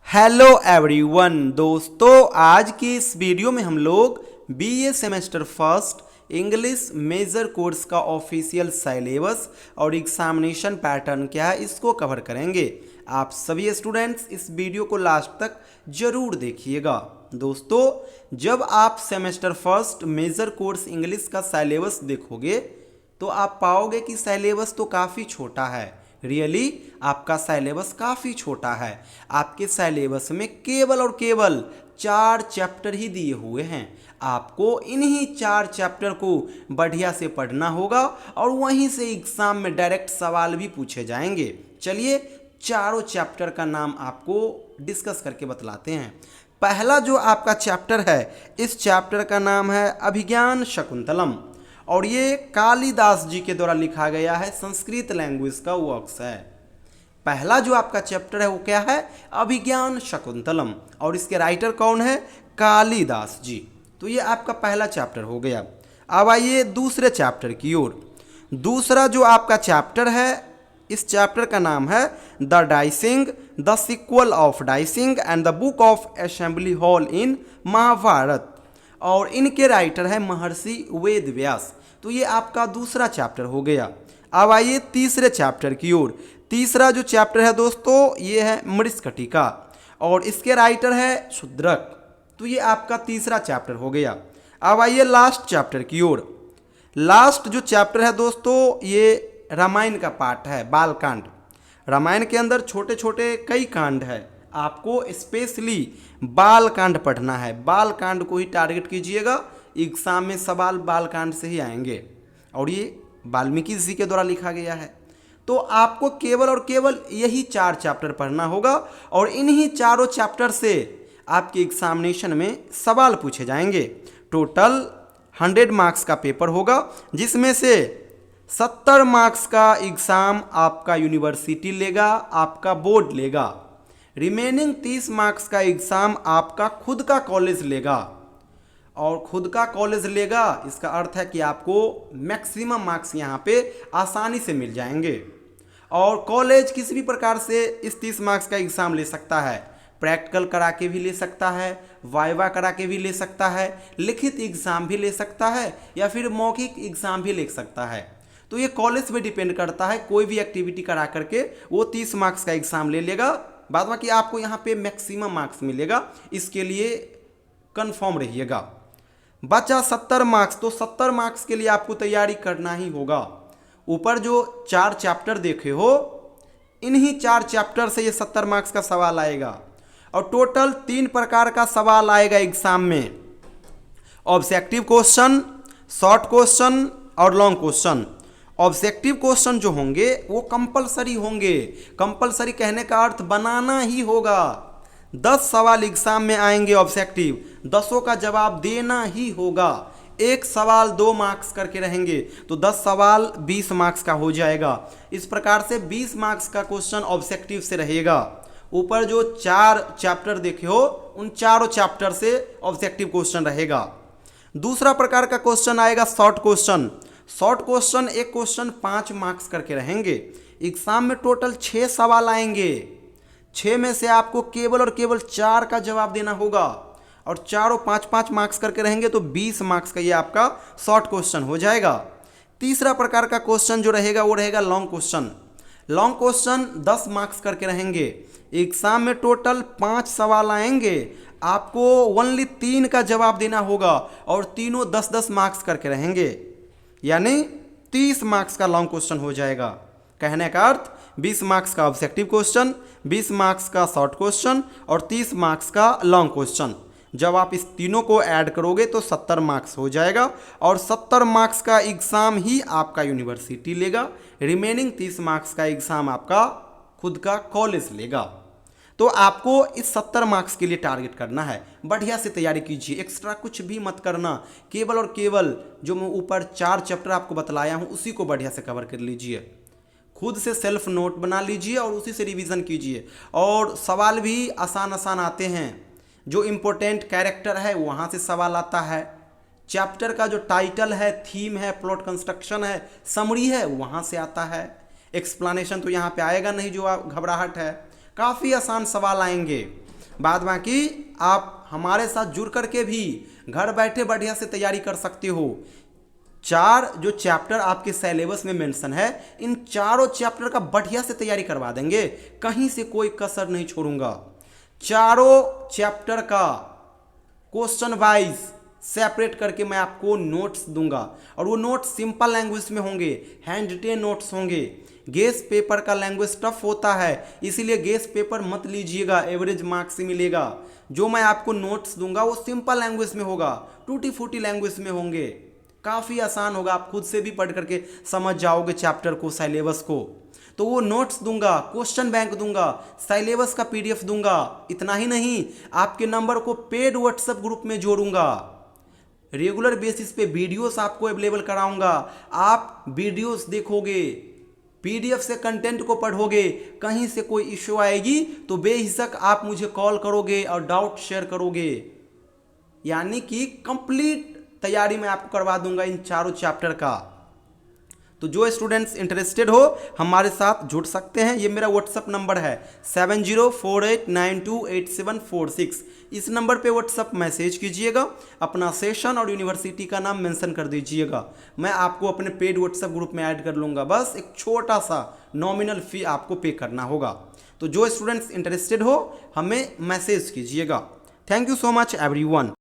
Hello everyone दोस्तों, आज की इस वीडियो में हम लोग BA semester first English major course का ऑफिशियल सिलेबस और एग्जामिनेशन पैटर्न क्या है इसको कवर करेंगे। आप सभी स्टूडेंट्स इस वीडियो को लास्ट तक जरूर देखिएगा। दोस्तों, जब आप semester first major course English का सिलेबस देखोगे तो आप पाओगे कि सिलेबस तो काफ़ी छोटा है। रियली आपका सिलेबस काफ़ी छोटा है। आपके सिलेबस में केवल और केवल 4 चैप्टर ही दिए हुए हैं। आपको इन्हीं 4 चैप्टर को बढ़िया से पढ़ना होगा और वहीं से एग्जाम में डायरेक्ट सवाल भी पूछे जाएंगे। चलिए चारों चैप्टर का नाम आपको डिस्कस करके बतलाते हैं। पहला जो आपका चैप्टर है, इस चैप्टर का नाम है अभिज्ञान शकुंतलम और ये कालिदास जी के द्वारा लिखा गया है, संस्कृत लैंग्वेज का वर्क्स है। पहला जो आपका चैप्टर है वो क्या है, अभिज्ञान शकुंतलम, और इसके राइटर कौन है, कालिदास जी। तो ये आपका पहला चैप्टर हो गया। अब आइए दूसरे चैप्टर की ओर। दूसरा जो आपका चैप्टर है, इस चैप्टर का नाम है the dicing, the sequel of dicing and the book of assembly hall in Mahabharata, और इनके राइटर है महर्षि वेद व्यास। तो ये आपका दूसरा चैप्टर हो गया। अब आइए तीसरे चैप्टर की ओर। तीसरा जो चैप्टर है दोस्तों, ये है मृच्छकटिका और इसके राइटर है शूद्रक। तो ये आपका तीसरा चैप्टर हो गया। अब आइए लास्ट चैप्टर की ओर। लास्ट जो चैप्टर है दोस्तों, ये रामायण का पार्ट है, बालकांड। रामायण के अंदर छोटे छोटे कई कांड है, आपको स्पेशली बाल कांड पढ़ना है। बाल कांड को ही टारगेट कीजिएगा, एग्जाम में सवाल बाल कांड से ही आएंगे और ये वाल्मीकि जी के द्वारा लिखा गया है। तो आपको केवल और केवल यही 4 चैप्टर पढ़ना होगा और इन्हीं चारों चैप्टर से आपके एग्जामिनेशन में सवाल पूछे जाएंगे। टोटल 100 मार्क्स का पेपर होगा, जिसमें से 70 मार्क्स का एग्ज़ाम आपका यूनिवर्सिटी लेगा, आपका बोर्ड लेगा। रिमेनिंग 30 मार्क्स का एग्ज़ाम आपका खुद का कॉलेज लेगा। और खुद का कॉलेज लेगा इसका अर्थ है कि आपको मैक्सिमम मार्क्स यहाँ पे आसानी से मिल जाएंगे। और कॉलेज किसी भी प्रकार से इस 30 मार्क्स का एग्ज़ाम ले सकता है, प्रैक्टिकल करा के भी ले सकता है, वाइवा करा के भी ले सकता है, लिखित एग्ज़ाम भी ले सकता है या फिर मौखिक एग्ज़ाम भी ले सकता है। तो ये कॉलेज पे डिपेंड करता है, कोई भी एक्टिविटी करा करके वो 30 मार्क्स का एग्ज़ाम ले लेगा, बाद बाकी आपको यहाँ पे मैक्सिमम मार्क्स मिलेगा। इसके लिए कंफर्म रहिएगा। बचा 70 मार्क्स, तो 70 मार्क्स के लिए आपको तैयारी करना ही होगा। ऊपर जो 4 चैप्टर देखे हो, इन्हीं 4 चैप्टर से ये 70 मार्क्स का सवाल आएगा और टोटल 3 प्रकार का सवाल आएगा एग्जाम में। ऑब्जेक्टिव क्वेश्चन, शॉर्ट क्वेश्चन और लॉन्ग क्वेश्चन। ऑब्जेक्टिव क्वेश्चन जो होंगे वो कंपलसरी होंगे। कंपलसरी कहने का अर्थ बनाना ही होगा। 10 सवाल एग्जाम में आएंगे ऑब्जेक्टिव, 10 का जवाब देना ही होगा। एक सवाल 2 मार्क्स करके रहेंगे तो 10 सवाल 20 मार्क्स का हो जाएगा। इस प्रकार से 20 मार्क्स का क्वेश्चन ऑब्जेक्टिव से रहेगा। ऊपर जो 4 चैप्टर देखे हो, उन चारों चैप्टर से ऑब्जेक्टिव क्वेश्चन रहेगा। दूसरा प्रकार का क्वेश्चन आएगा शॉर्ट क्वेश्चन। शॉर्ट क्वेश्चन, एक क्वेश्चन 5 मार्क्स करके रहेंगे। एग्जाम में टोटल 6 सवाल आएंगे, 6 में से आपको केवल और केवल 4 का जवाब देना होगा और चारों 5-5 मार्क्स करके रहेंगे तो 20 मार्क्स का ये आपका शॉर्ट क्वेश्चन हो जाएगा। तीसरा प्रकार का क्वेश्चन जो रहेगा वो रहेगा long question. Long question 10 marks करके रहेंगे। एग्जाम में टोटल 5 सवाल आएंगे, आपको ओनली 3 का जवाब देना होगा और तीनों 10-10 मार्क्स करके रहेंगे, यानी 30 मार्क्स का लॉन्ग क्वेश्चन हो जाएगा। कहने का अर्थ 20 मार्क्स का ऑब्जेक्टिव क्वेश्चन, 20 मार्क्स का शॉर्ट क्वेश्चन और 30 मार्क्स का लॉन्ग क्वेश्चन। जब आप इस तीनों को ऐड करोगे तो 70 मार्क्स हो जाएगा और 70 मार्क्स का एग्ज़ाम ही आपका यूनिवर्सिटी लेगा। रिमेनिंग 30 मार्क्स का एग्ज़ाम आपका खुद का कॉलेज लेगा। तो आपको इस 70 मार्क्स के लिए टारगेट करना है। बढ़िया से तैयारी कीजिए, एक्स्ट्रा कुछ भी मत करना। केवल और केवल जो मैं ऊपर 4 चैप्टर आपको बतलाया हूँ उसी को बढ़िया से कवर कर लीजिए। खुद से सेल्फ नोट बना लीजिए और उसी से रिवीजन कीजिए। और सवाल भी आसान आसान आते हैं। जो इम्पोर्टेंट कैरेक्टर है वहाँ से सवाल आता है। चैप्टर का जो टाइटल है, थीम है, प्लॉट कंस्ट्रक्शन है, समरी है, वहाँ से आता है। एक्सप्लेनेशन तो यहाँ पे आएगा नहीं, जो घबराहट है। काफ़ी आसान सवाल आएंगे। बाद बाकी आप हमारे साथ जुड़ करके भी घर बैठे बढ़िया से तैयारी कर सकते हो। 4 जो चैप्टर आपके सिलेबस में मेंशन है, इन चारों चैप्टर का बढ़िया से तैयारी करवा देंगे, कहीं से कोई कसर नहीं छोड़ूंगा। चारों चैप्टर का क्वेश्चन वाइज सेपरेट करके मैं आपको नोट्स दूंगा, और वो नोट्स सिंपल लैंग्वेज में होंगे, हैंड रिटेन नोट्स होंगे। गेस पेपर का लैंग्वेज टफ होता है, इसीलिए गेस पेपर मत लीजिएगा, एवरेज मार्क्स ही मिलेगा। जो मैं आपको नोट्स दूंगा वो सिंपल लैंग्वेज में होगा, टूटी फूटी लैंग्वेज में होंगे, काफ़ी आसान होगा, आप खुद से भी पढ़ करके समझ जाओगे चैप्टर को, सिलेबस को। तो वो नोट्स दूंगा, क्वेश्चन बैंक दूंगा, सिलेबस का पीडीएफ दूंगा। इतना ही नहीं, आपके नंबर को पेड व्हाट्सएप ग्रुप में जोड़ूंगा, रेगुलर बेसिस पे वीडियोस आपको अवेलेबल कराऊंगा। आप वीडियोस देखोगे, पीडीएफ से कंटेंट को पढ़ोगे, कहीं से कोई इश्यू आएगी तो बेहिचक आप मुझे कॉल करोगे और डाउट शेयर करोगे। यानी कि कंप्लीट तैयारी मैं आपको करवा दूंगा इन चारों चैप्टर का। तो जो स्टूडेंट्स इंटरेस्टेड हो हमारे साथ जुड़ सकते हैं। ये मेरा व्हाट्सअप नंबर है 7048928746। इस नंबर पे व्हाट्सअप मैसेज कीजिएगा, अपना सेशन और यूनिवर्सिटी का नाम मेंशन कर दीजिएगा, मैं आपको अपने पेड व्हाट्सएप ग्रुप में ऐड कर लूँगा। बस एक छोटा सा नॉमिनल फ़ी आपको पे करना होगा। तो जो स्टूडेंट्स इंटरेस्टेड हो हमें मैसेज कीजिएगा। Thank you so much everyone.